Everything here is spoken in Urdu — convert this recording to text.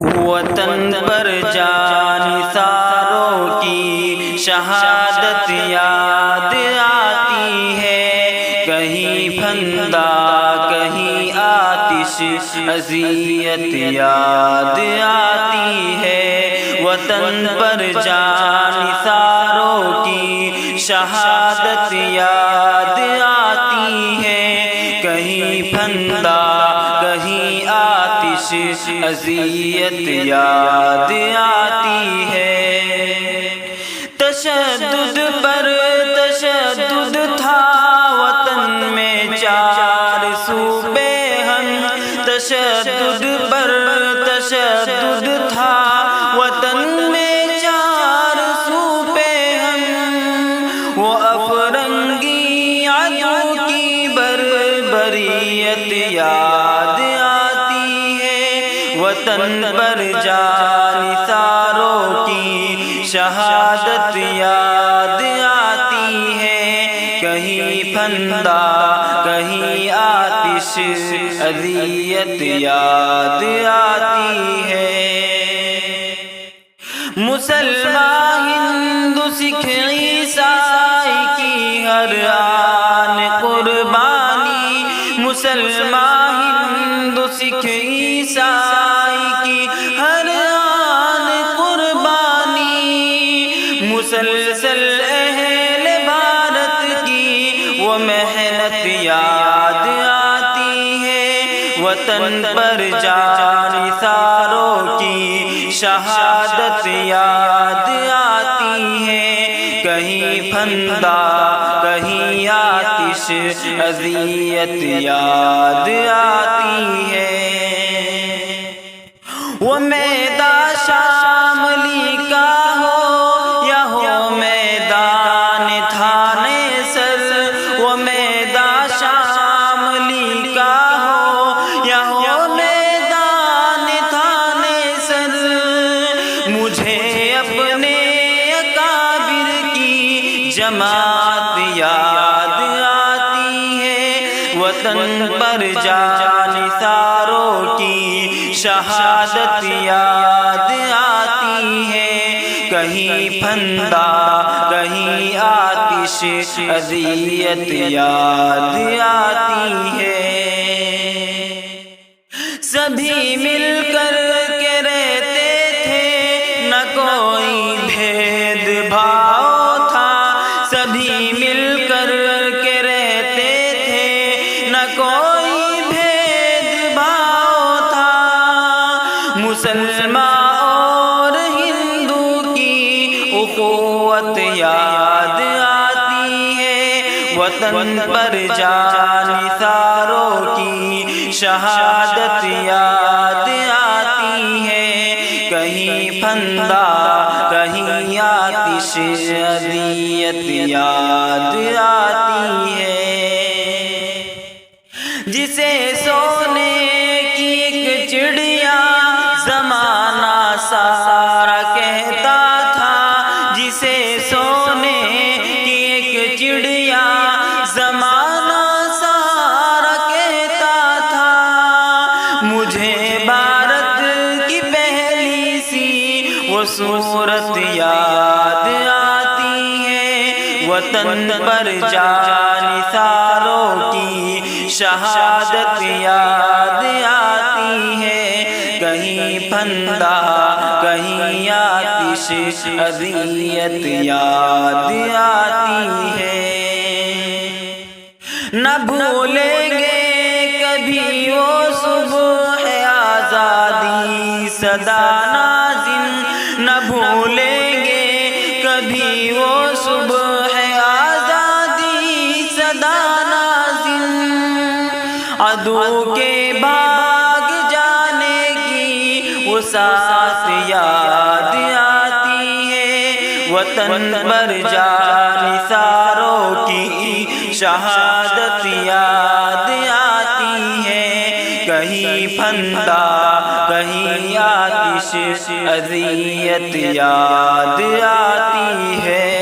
وطن پر جان نثاروں کی شہادت یاد آتی ہے، کہیں پھندہ کہیں آتش اذیت یاد آتی ہے۔ وطن پر جان نثاروں کی شہادت یاد آتی ہے، کہیں پھندہ کہیں آتش اذیت یاد آتی ہے۔ تشدد پر تشدد تھا وطن میں، چار صوبے ہم، تشدد پر تشدد تھا وطن میں، چار صوبے ہم، وہ افرنگی عدو کی بربریت یاد آتی ہے۔ وطن پر جان نثاروں کی شہادت یاد آتی ہے، کہیں پھندہ کہیں آتش اذیت یاد آتی ہے۔ مسلمان ہندو سکھ عیسائی کی ہر آن قربانی، مسلمان ہندو سکھ عیسائی کی ہر آن قربانی، مسلسل اہل بھارت کی وہ محنت یاد آتی ہے۔ وطن پر جان نثاروں کی شہادت یاد آتی ہے، کہیں پھندہ کہیں آتش اذیت یاد آتی ہے۔ وہ میدان شاملی کا ہو یا ہو میدان تھانے سر، وہ میدان شاملی کا ہو یا ہو میدان تھانے سر، مجھے اپنے اکابر کی جماعت یاد آتی ہے۔ وطن پر جان نثاروں کی شہادت یاد آتی ہے، کہیں پھندہ کہیں آتش اذیت یاد آتی ہے۔ سبھی مل کر کے رہتے تھے، نہ کوئی بھید بھاؤ تھا، سبھی مل کر کے رہتے تھے، نہ کوئی بھید بھاؤ تھا، مسلمان اور ہندو کی اخوت یاد آتی ہے۔ وطن پر جان نثاروں کی شہادت یاد آتی ہے، کہیں پھندہ کہیں آتش اذیت یاد آتی ہے۔ جسے سونے کی ایک چڑیا زمانہ سارا کہتا تھا، جسے سونے کی ایک چڑیا زمانہ سارا کہتا تھا، مجھے بھارت کی پہلی سی وہ صورت یاد آتی ہے۔ وطن پر جان نثاروں کی شہادت یاد آتی ہے، کہیں پھندہ کہیں آتش اذیت یاد آتی ہے۔ نہ بھولیں گے کبھی وہ صبح آزادی صدا نازن، نہ بھولیں گے کبھی وہ صبح آزادی صدا نازن، عدو کے بھاگ جانے کی وہ ساتھ یاد آتی ہے۔ وطن پر جان نثاروں کی شہادت یاد آتی ہے، کہیں پھندہ کہیں آتش اذیت یاد آتی ہے۔